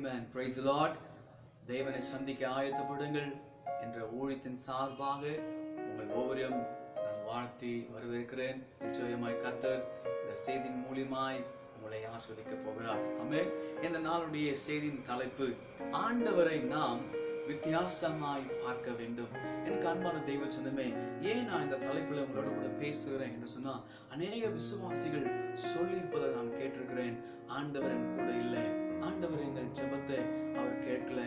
Amen. Praise the Lord. தேவனை சந்திக்க ஆயத்தப்படுங்கள் என்ற ஊழியத்தின் சார்பாக உங்கள் ஒவ்வொருவரையும் நான் வாழ்த்தி வரவேற்கிறேன். நிச்சயமாய் கர்த்தர் இந்த செய்தியின் மூலியமாய் உங்களை ஆஸ்வதிக்க போகிறார். ஆமென். இந்த நாளுடைய செய்தியின் தலைப்பு, ஆண்டவரை நாம் வித்தியாசமாய் பார்க்க வேண்டும். எனக்கு அன்பான தெய்வ சொந்தமே, ஏன் நான் இந்த தலைப்புல உங்களோட கூட பேசுகிறேன் என்று சொன்னா, அநேக விசுவாசிகள் சொல்லியிருப்பதை நான் கேட்டிருக்கிறேன். ஆண்டவர் என் கூட இல்லை, ஆண்டவர் எங்கள் ஜெபத்தை அவர் கேட்கல,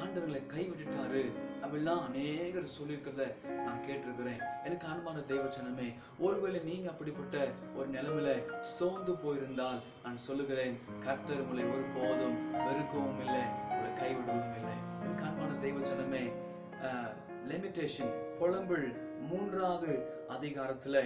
ஆண்டவர்களை கைவிட்டுட்டாரு அப்படிலாம் அநேகர் சொல்லியிருக்கிறத நான் கேட்டிருக்கிறேன். எனக்கு அன்பான தெய்வ சொன்னமே, ஒருவேளை நீங்க அப்படிப்பட்ட ஒரு நிலைமையில சோர்ந்து போயிருந்தால் நான் சொல்லுகிறேன், கர்த்தர் உங்களை ஒருபோதும் வெறுக்கவும் இல்லை, உங்களை கைவிடவும் இல்லை. எனக்கு அன்பான தெய்வ சொன்னமே, லிமிட்டேஷன் புலம்பல் 3வது அதிகாரத்துல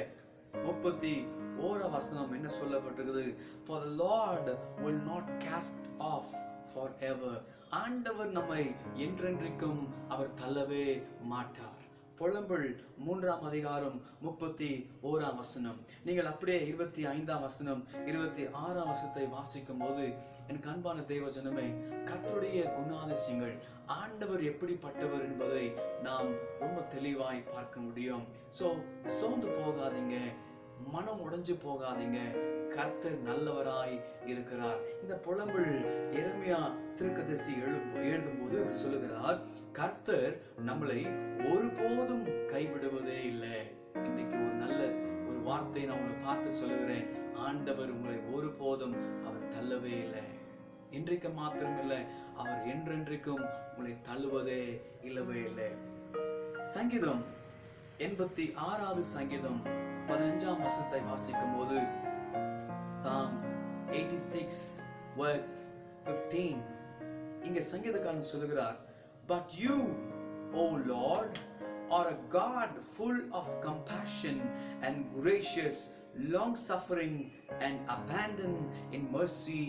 31 வசனம் என்ன சொல்லப்பட்டிருக்குது? For the Lord will not cast off forever. ஆண்டவர் நம்மை என்றென்றைக்கும் அவர் தள்ளவே மாட்டார். புலம்பல் 3ஆம் அதிகாரம் 31ஆம் வசனம். நீங்கள் அப்படியே 25ஆம் வசனம் 26ஆம் வசனத்தை வாசிக்கும் போது, எனக்கு அன்பான தெய்வ ஜனமே, கர்த்தருடைய குணாதிசயங்கள், ஆண்டவர் எப்படிப்பட்டவர் என்பதை நாம் ரொம்ப தெளிவாய் பார்க்க முடியும். சோர்ந்து போகாதீங்க, மனம் உடைஞ்சு போகாதீங்க, கர்த்தர் நல்லவராய் இருக்கிறார். இந்த புலம்பல் எரேமியா தீர்க்கதரிசி எழுதும்போது அவர் சொல்லுகிறார், கர்த்தர் நம்மளை ஒருபோதும் கைவிடுவதே இல்லை. இன்னைக்கு ஒரு நல்ல ஒரு வார்த்தையை நான் உங்களை பார்த்து சொல்லுகிறேன், ஆண்டவர் உங்களை ஒருபோதும் அவர் தள்ளவே இல்லை. இன்றைக்கு மாத்திரம் இல்லை, அவர் என்றென்றைக்கும் உங்களை தள்ளுவதே இல்லவே இல்லை. சங்கீதம் 86வது சங்கீதம் 15ஆம் வசனத்தை வாசிக்கும் போது, Psalms 86 verse 15, இங்க சங்கீதக்காரன் சொல்லுகிறார், But you, O Lord, are a God full of compassion and gracious, long-suffering and abundant in mercy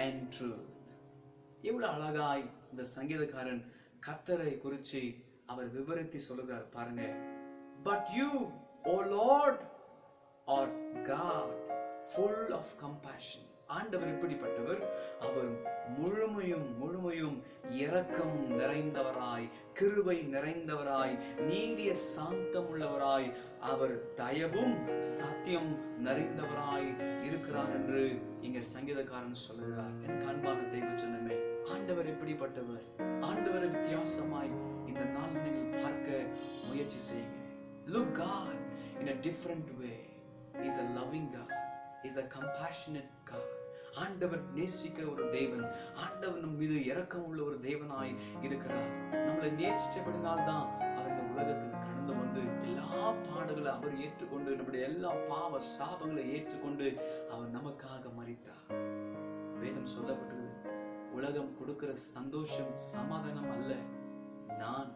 and truth. எவ்வளவு அழகாய் இந்த சங்கீதக்காரன் கர்த்தரை குறித்து அவர் விவரித்து சொல்லுகிறார் பாருங்க. But you, O Lord, are God full of compassion. ஆண்டவர் எப்படிப்பட்டவர்? அவர் முழுமையும் இரக்கம் நிறைந்தவராய், கிருபை நிறைந்தவராய், நீடிய சாந்தம் உள்ளவராய், அவர் தயவும் சத்தியம் நிறைந்தவராய் இருக்கிறார் என்று இங்க சங்கீதக்காரன் சொல்லுகிறார். எனக்கு அன்பான தெய்வ ஜனமே, ஆண்டவர் எப்படிப்பட்டவர்? ஆண்டவரை வித்தியாசமாய் இந்த நாள் நீங்கள் பார்க்க முயற்சி செய்யுங்க. Look God in a different way. He's a loving God. He's a compassionate God. ஆண்டவர் நேசிக்கிற ஒரு தேவன், ஆண்டவர் நம் மீது இரக்கம் உள்ள ஒரு தேவனாய் இருக்கிறார். நம்மளை நேசிச்சபடினால்தான் அவர் இந்த உலகத்துக்கு கடந்து வந்து எல்லா பாடுகளை அவர் ஏற்றுக்கொண்டு, நம்முடைய எல்லா பாவ சாபங்களை ஏற்றுக்கொண்டு அவர் நமக்காக மரித்தார். வேதம் சொல்லப்பட்டது, உலகம் கொடுக்கிற சந்தோஷம் சமாதானம் அல்ல, நான்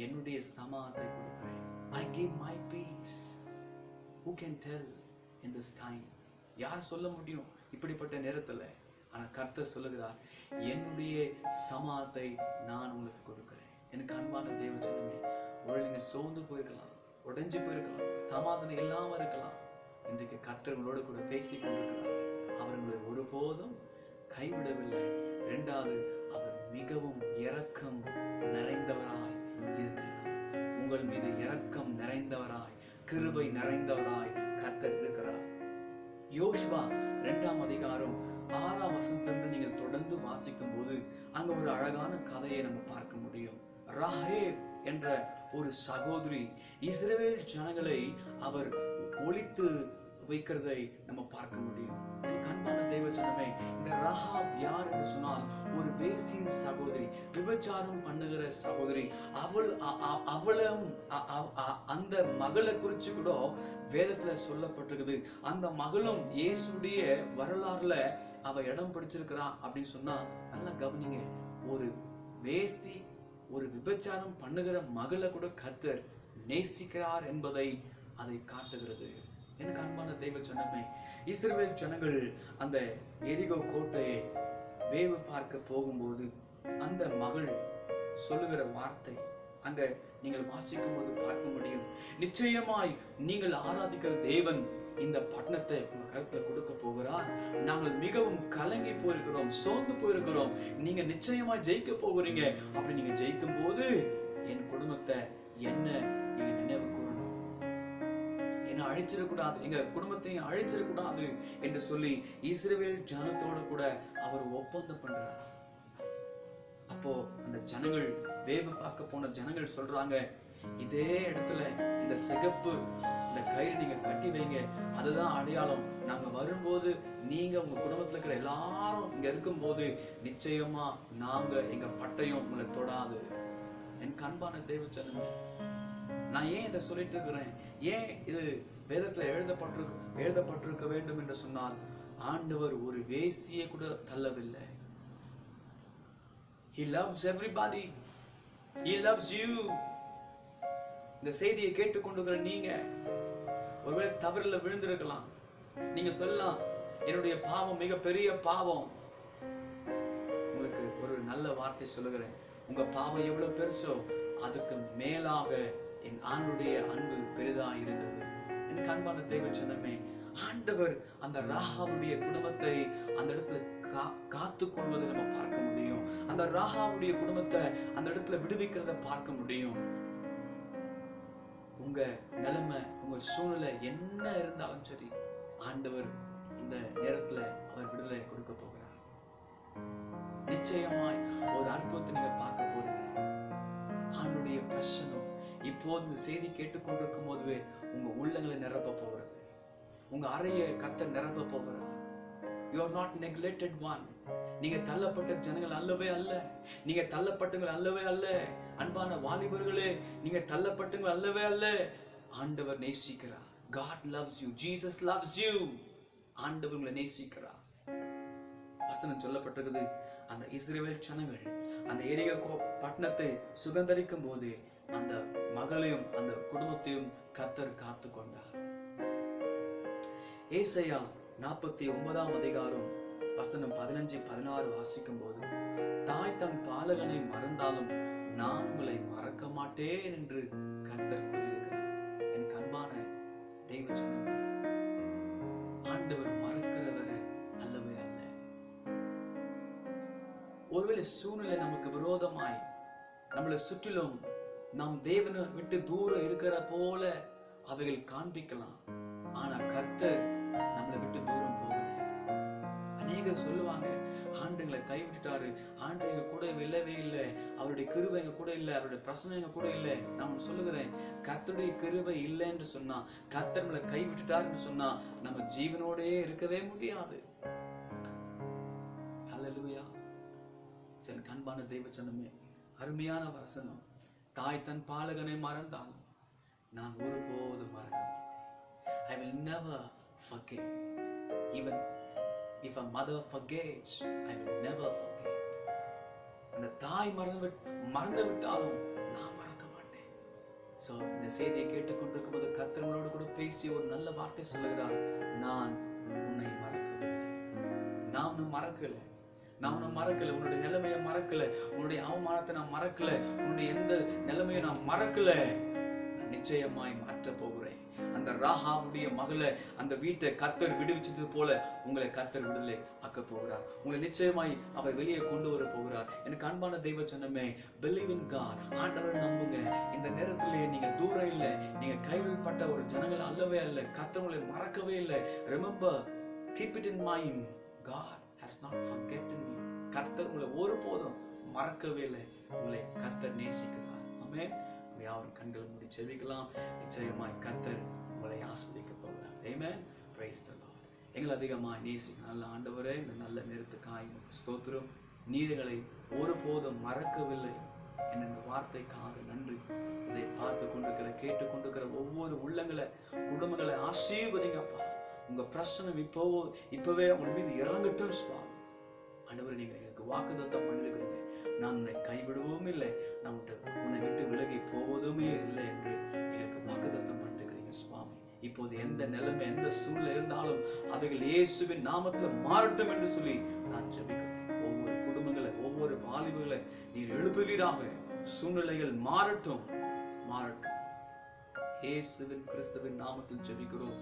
என்னுடைய சமாதானத்தை கொடுக்கிறேன். I give my peace. Who can tell in this time? யார் சொல்ல முடியும் இப்படிப்பட்ட நேரத்துல? ஆனா கர்த்தர் சொல்லுகிறார், என்னுடைய சமாதானத்தை நான் உங்களுக்கு கொடுக்கிறேன். எனக்கு அன்பான தெய்வ ஜனமே, ஒருவேளை நீங்க சோர்ந்து போயிருக்கலாம், உடைஞ்சு போயிருக்கலாம், சமாதானம் இல்லாம இருக்கலாம். இன்றைக்கு கர்த்தர் உங்களோட கூட பேசிக் கொண்டிருக்கிறார். அவர் உங்களை ஒருபோதும் கைவிடவில்லை. 2வது, அவர் மிகவும் இரக்கம் நிறைந்தவராய் இருக்கிறார். உங்கள் மீது இரக்கம் நிறைந்தவராய், கிருபை நிறைந்தவராய் கர்த்தர் இருக்கிறார். யோசுவா 2ஆம் அதிகாரம் 6ஆம் வசனத்திலிருந்து நீங்கள் தொடர்ந்து வாசிக்கும் போது அங்க ஒரு அழகான கதையை நம்ம பார்க்க முடியும். ராஹேப் என்ற ஒரு சகோதரி இஸ்ரவேல் ஜனங்களை அவர் ஒழித்து வைக்கிறதை நம்ம பார்க்க முடியும். அன்பான தெய்வ ஜனமே, இந்த ராஹாப் யார் என்று சொன்னால் ஒரு வேசியின் சகோதரி, விபச்சாரம் பண்ணுகிற சகோதரி. அவளும் அந்த மகளை குறிச்சு கூட வேதத்துல சொல்லப்பட்டிருக்குது. அந்த மகளும் இயேசுடைய வரலாறுல அவ இடம் பிடிச்சிருக்கிறான் அப்படின்னு சொன்னா நல்லா கவனிங்க. ஒரு வேசி, ஒரு விபச்சாரம் பண்ணுகிற மகளை கூட கர்த்தர் நேசிக்கிறார் என்பதை அதை காட்டுகிறது. எனக்கு அன்பான தெய்வ ஜனமே, இஸ்ரவேல் ஜனங்கள் அந்த எரிகோ கோட்டையை வேவு பார்க்க போகும்போது அந்த மகள் சொல்லுகிற வார்த்தை அங்க நீங்கள் வாசிக்கும் போது பார்க்க முடியும். நிச்சயமாய் நீங்கள் ஆராதிக்கிற தேவன் இந்த பட்டணத்தை உங்க கருத்துல கொடுக்க போகிறார். நாங்கள் மிகவும் கலங்கி போயிருக்கிறோம், சோர்ந்து போயிருக்கிறோம். நீங்க நிச்சயமா ஜெயிக்க போகிறீங்க. அப்படி நீங்க ஜெயிக்கும் போது என் குடும்பத்தை என்ன நீங்க நினைவு கூறணும், என்ன அழிச்சிடக்கூடாது, எங்க குடும்பத்தையும் அழிச்சிடக்கூடாது என்று சொல்லி இஸ்ரவேல் ஜனத்தோட கூட அவர் ஒப்பந்தம் பண்றார். அப்போ அந்த ஜனங்கள், வேவு பார்க்க போன ஜனங்கள் சொல்றாங்க, இதே இடத்துல இந்த சிகப்பு இந்த கயிறு நீங்க கட்டி வைங்க, அதுதான் அடையாளம். நாங்க வரும்போது நீங்க உங்க குடும்பத்துல இருக்கிற எல்லாரும் இங்க இருக்கும் போது நிச்சயமா நாங்க எங்க பட்டயம் உங்களை தொடாது. என் அன்பான தேவ ஜனமே, நான் ஏன் இதை சொல்லிட்டு இருக்கிறேன், ஏன் இது வேதத்துல எழுதப்பட்டிருக்க வேண்டும் என்று சொன்னால், ஆண்டவர் ஒரு வேசியை கூட தள்ளவில்லை. He loves everybody. He loves you. இந்த செய்தியை கேட்டுக்கொண்டிருக்கிற நீங்க ஒருவேளை தவறுல விழுந்திருக்கலாம். நீங்க சொல்லலாம், என்னுடைய பாவம் மிக பெரிய பாவம். உங்களுக்கு ஒரு நல்ல வார்த்தை சொல்லுகிறேன், உங்க பாவம் எவ்வளவு பெருசோ அதுக்கு மேலாக என் ஆண்டுடைய அன்பு பெரிதா இருந்தது. எனக்கு அன்பான தெய்வ ஜனமே, ஆண்டவர் அந்த ராகாவுடைய குடும்பத்தை அந்த இடத்துல காத்து கொள்வதை நம்ம பார்க்க முடியும். அந்த ராகாவுடைய குடும்பத்தை அந்த இடத்துல விடுவிக்கிறத பார்க்க முடியும். உங்க நிலைமை, உங்க சூழ்நிலை என்ன இருந்தாலும் சரி, ஆண்டவர் இந்த நேரத்துல அவர் விடுதலை கொடுக்க போகிறார். நிச்சயமாய் ஒரு அற்புதத்தை நீங்க பார்க்க போறீங்க. ஆண்டுடைய பிரசனம் இப்போது இந்த செய்தி கேட்டுக்கொண்டிருக்கும் போதுவே உங்க உள்ளங்களை நிரப்ப போகிறது. உங்க அறையை கர்த்தர் நிரப்ப போகிறார். You are not neglected one. நீங்க தள்ளப்பட்ட ஜனங்கள் அல்லவே அல்ல. நீங்க தள்ளப்பட்டவர்கள் அல்லவே அல்ல. அன்பான வாலிபர்களே, நீங்க தள்ளப்பட்டவர்கள் அல்லவே அல்ல. ஆண்டவர் நேசிக்கிறார். God loves you. Jesus loves you. ஆண்டவர் உங்களை நேசிக்கிறார். வசனம் சொல்லப்பட்டிருக்குது, அந்த இஸ்ரவேல் ஜனங்கள் அந்த எரிகோ பட்டணத்தை சுகந்தரிக்கும் போது அந்த மகளையும் அந்த குடும்பத்தையும் கர்த்தர் காத்து கொண்டார். ஏசாயா 49 அதிகாரம் வசனம் 15-16 வாசிக்கும் போது, தாய் தன் பாலகனை மறந்தாலும் நான் உங்களை மறக்க மாட்டேன் என்று கர்த்தர் சொல்லியிருக்கிறார். என் அன்பான தெய்வ ஜனமே, ஆண்டவர் மறக்கிறவர் அல்லவே அல்ல. ஒருவேளை சூழ்நிலை நமக்கு விரோதமாய் நம்மளை சுற்றிலும் நாம் தேவனை விட்டு தூரம் இருக்கிற போல அவைகள் காண்பிக்கலாம். ஆனா கர்த்தர் நம்மளை விட்டு தூரம் போகல. அநேகர் சொல்லுவாங்க, ஆண்டவங்களை கைவிட்டுட்டாரு, ஆண்டவர் எங்க கூட இல்லவே இல்லை, அவருடைய கிருபை எங்க கூட இல்லை, அவருடைய பிரசனம் எங்க கூட இல்லை. நான் சொல்லுகிறேன், கர்த்தருடைய கிருபை இல்லை என்று சொன்னா, கர்த்தர் நம்மளை கைவிட்டுட்டார் என்று சொன்னா, நம்ம ஜீவனோடயே இருக்கவே முடியாது. ஹல்லேலூயா. சரி, அன்பான தெய்வ ஜனமே, அருமையான வசனம். தாய் தன் பாலகனை மறந்தாலும் நான் ஒருபோதும் மறக்க மாட்டேன். I will never forget. Even if a mother forgets, I will never forget. அந்த தாய் மறந்து விட்டாலும் நான் மறக்க மாட்டேன். சோ இந்த செய்தியை கேட்டுக்கொண்டிருக்கும் போது கர்த்தரோடு கூட பேசி ஒரு நல்ல வார்த்தை சொல்லுகிறார், நான் உன்னை மறக்கவில்லை. நான் உன்னை மறக்கல. நான் உன்னை மறக்கல. உன்னுடைய நிலைமையை மறக்கல. உன்னுடைய அவமானத்தை நான் மறக்கல. உன்னுடைய எந்த நிலைமையை நான் மறக்கல. நிச்சயமாய் மாற்ற போகிறேன். அந்த ராகாவுடைய மகளை அந்த வீட்டை கர்த்தர் விடுவிச்சது போல உங்களை கர்த்தர் விடுதலை ஆக்க போகிறார். உங்களை நிச்சயமாய் அவர் வெளியே கொண்டு வர போகிறார். எனக்கு அன்பான தெய்வ ஜனமே, believe in God. ஆண்டவரை நம்புங்க. இந்த நேரத்திலே நீங்க தூரம் இல்லை, நீங்க கைவிடப்பட்ட ஒரு ஜனங்கள் அல்லவே அல்ல. கர்த்தர் உங்களை மறக்கவே இல்லை. Remember, keep it in mind, God has not forgotten you. கர்த்தர் உங்களை ஒருபோதும் மறக்கவே இல்லை. உங்களை கர்த்தர் நேசிக்கிறார். ஆமென். யாரும் கண்களை மூடி செவிக்கலாம். நிச்சயமாய் கர்த்தர் உங்களை ஆஸ்வதிக்க போகிறார். ஆமென். Praise the lord. எங்களை அதிகமாய் நேசிக்க நல்ல ஆண்டவரே, இந்த நல்ல நேரத்துக்காய் ஸ்தோத்திரம். நீர்களை ஒருபோதும் மறக்கவில்லை என்ற வார்த்தைக்காக நன்றி. இதை பார்த்து கொண்டிருக்கிற கேட்டுக்கொண்டிருக்கிற ஒவ்வொரு உள்ளங்களை குடும்பங்களை ஆசீர்வதிங்கப்பா. உங்க பிரசனம் இப்பவே உங்கள் மீது இறங்கட்டும் சுவாமி. ஆண்டவரே, நீங்க எனக்கு வாக்குத்தத்தம் பண்ணிருக்கிறீங்க, நான் உன்னை கைவிடுவோம் இல்லை, நான் உன்னை விட்டு விலகி போவதுமே இல்லை என்று எனக்கு வாக்குத்தத்தம் பண்ணிருக்கிறீங்க சுவாமி. இப்போது எந்த நிலைமை எந்த சூழ்நிலை இருந்தாலும் அவைகள் இயேசுவின் நாமத்துல மாறட்டும் என்று சொல்லி நான் ஜெபிக்கிறேன். ஒவ்வொரு குடும்பங்களை ஒவ்வொரு வாலிபர்களை நீர் எழுப்புவீராக. சூழ்நிலைகள் மாறட்டும். இயேசுவின் கிறிஸ்துவின் நாமத்தில் ஜெபிக்கிறோம்.